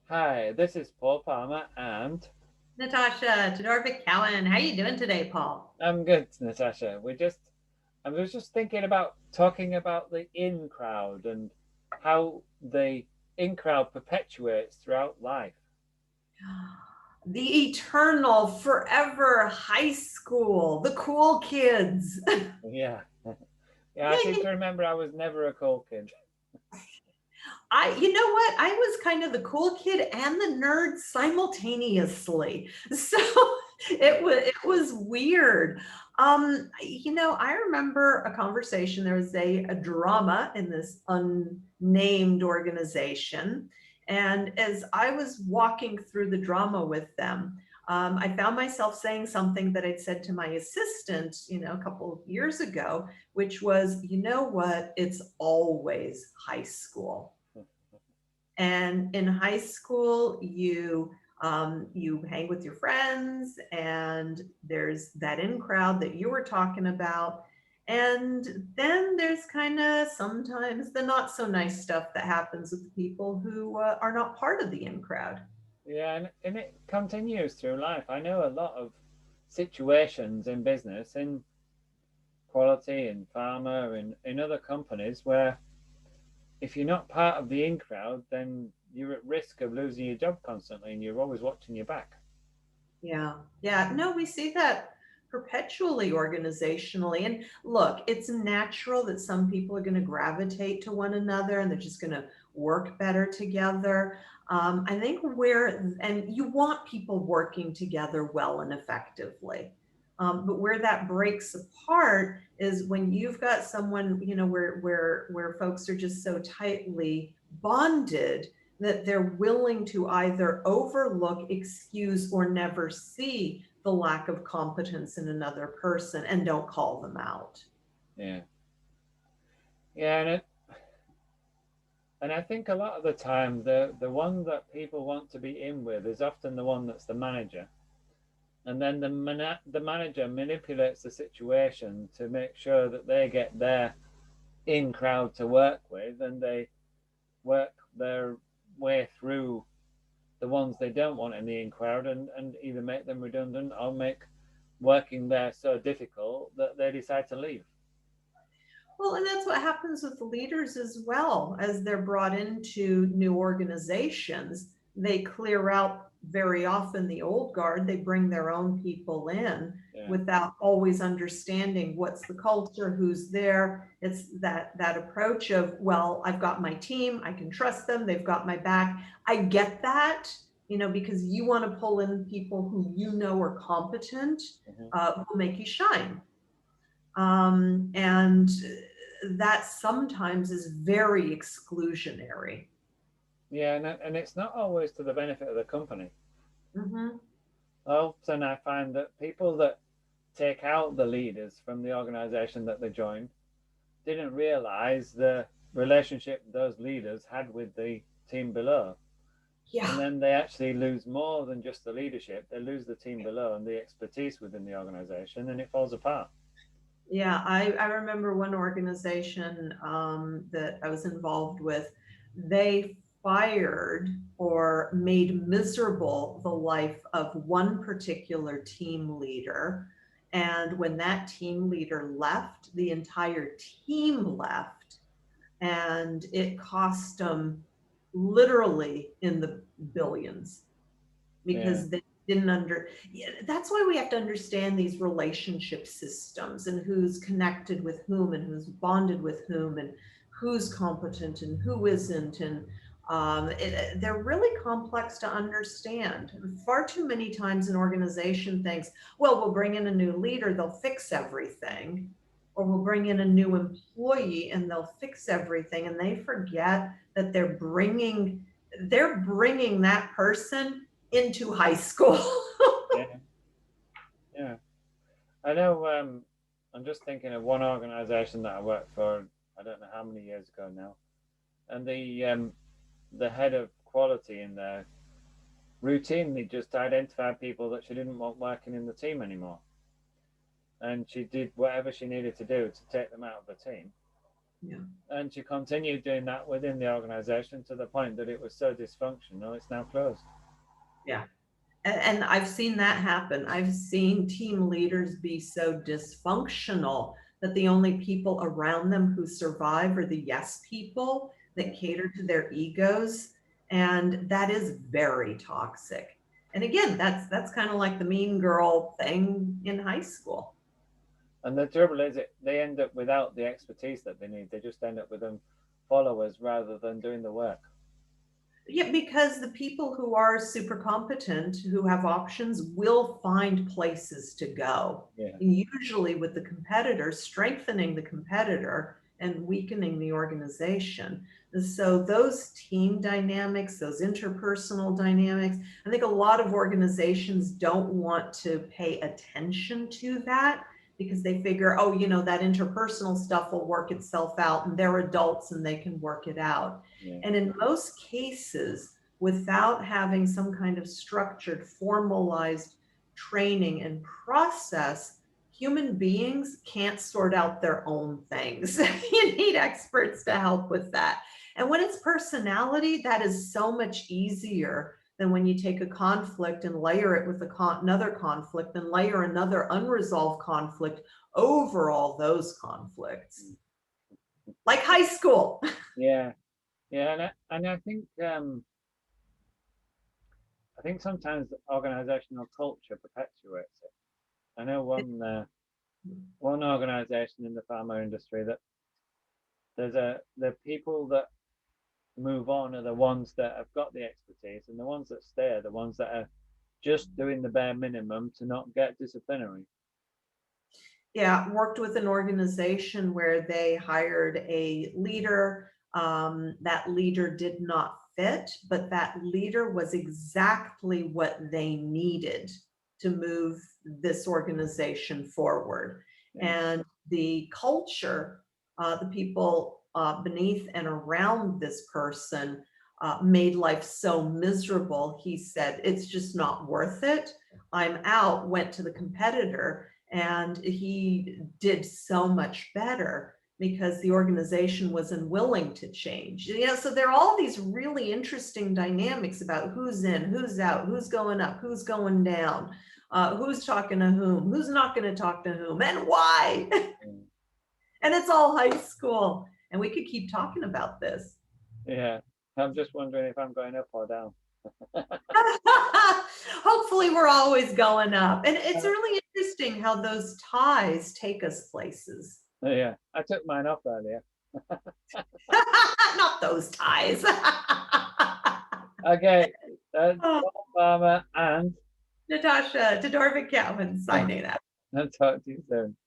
Hi, this is Paul Palmer, and Natasha Todorovic-Cowan. How you doing today, Paul? I'm good, Natasha. I was just thinking about talking about the in crowd and how the in crowd perpetuates throughout life. The eternal, forever high school, the cool kids. Yeah, yeah. I Yeah, seem to remember I was never a cool kid. you know what? I was kind of the cool kid and the nerd simultaneously. So it was weird. I remember a conversation. There was a drama in this unnamed organization. And as I was walking through the drama with them, I found myself saying something that I'd said to my assistant, a couple of years ago, which was, you know what? It's always high school. And in high school, you hang with your friends, and there's that in crowd that you were talking about. And then there's kind of sometimes the not so nice stuff that happens with the people who are not part of the in crowd. Yeah, and it continues through life. I know a lot of situations in business, in quality, in pharma, in other companies where if you're not part of the in crowd, then you're at risk of losing your job constantly, and you're always watching your back. Yeah. Yeah. No, we see that perpetually organizationally. And look, it's natural that some people are going to gravitate to one another and they're just going to work better together. I think and you want people working together well and effectively. But where that breaks apart is when you've got someone, where folks are just so tightly bonded that they're willing to either overlook, excuse, or never see the lack of competence in another person and don't call them out. Yeah, yeah, and I think a lot of the time the one that people want to be in with is often the one that's the manager, and then the manager manipulates the situation to make sure that they get their in crowd to work with, and they work their way through the ones they don't want in the in crowd, and either make them redundant or make working there so difficult that they decide to leave. Well, and that's what happens with leaders as well. As they're brought into new organizations, they clear out very often the old guard. They bring their own people in Yeah. without always understanding what's the culture, who's there. It's that approach of, well, I've got my team, I can trust them, they've got my back. I get that, because you want to pull in people who you know are competent, Mhm. who make you shine. And that sometimes is very exclusionary. Yeah, and it's not always to the benefit of the company. Hmm. Often I find that people that take out the leaders from the organization that they joined didn't realize the relationship those leaders had with the team below. And Yeah. then they actually lose more than just the leadership, they lose the team below and the expertise within the organization, and it falls apart. Yeah, I remember one organization that I was involved with, they fired or made miserable the life of one particular team leader. And when that team leader left, the entire team left, and it cost them literally in the billions Yeah. because they didn't yeah, that's why we have to understand these relationship systems and who's connected with whom and who's bonded with whom and who's competent and who isn't. And they're really complex to understand. Far too many times an organization thinks, well, we'll bring in a new leader, they'll fix everything, or we'll bring in a new employee and they'll fix everything, and they forget that they're bringing that person into high school. Yeah. Yeah. I know. I'm just thinking of one organization that I worked for. I don't know how many years ago now, and the head of quality in there routinely just identified people that she didn't want working in the team anymore, and she did whatever she needed to do to take them out of the team. Yeah. And she continued doing that within the organization to the point that it was so dysfunctional, it's now closed. Yeah. And I've seen that happen. I've seen team leaders be so dysfunctional that the only people around them who survive are the yes people that cater to their egos. And that is very toxic. And again, that's kind of like the mean girl thing in high school. And the trouble is, they end up without the expertise that they need. They just end up with them followers rather than doing the work. Yeah, because the people who are super competent, who have options, will find places to go. Yeah. And usually with the competitor, strengthening the competitor and weakening the organization. And so those team dynamics, those interpersonal dynamics, I think a lot of organizations don't want to pay attention to that because they figure, oh, that interpersonal stuff will work itself out and they're adults and they can work it out. Yeah. And in most cases, without having some kind of structured, formalized training and process, human beings can't sort out their own things. You need experts to help with that. And when it's personality, that is so much easier than when you take a conflict and layer it with another conflict and layer another unresolved conflict over all those conflicts. Like high school. Yeah. Yeah. And I think sometimes organizational culture perpetuates it. I know one organization in the pharma industry that the people that move on are the ones that have got the expertise, and the ones that stay are the ones that are just doing the bare minimum to not get disciplinary. Yeah, worked with an organization where they hired a leader. That leader did not fit, but that leader was exactly what they needed to move this organization forward. Yeah. And the culture, the people beneath and around this person made life so miserable. He said, it's just not worth it. I'm out, went to the competitor, and he did so much better because the organization was unwilling to change. So there are all these really interesting dynamics about who's in, who's out, who's going up, who's going down, who's talking to whom, who's not going to talk to whom, and why. And it's all high school. And we could keep talking about this. Yeah. I'm just wondering if I'm going up or down. Hopefully we're always going up. And it's really interesting how those ties take us places. Yeah. I took mine off earlier. Not those ties. Okay. That's Pharma and Natasha Todorovic-Cowan signing out. I'll talk to you soon.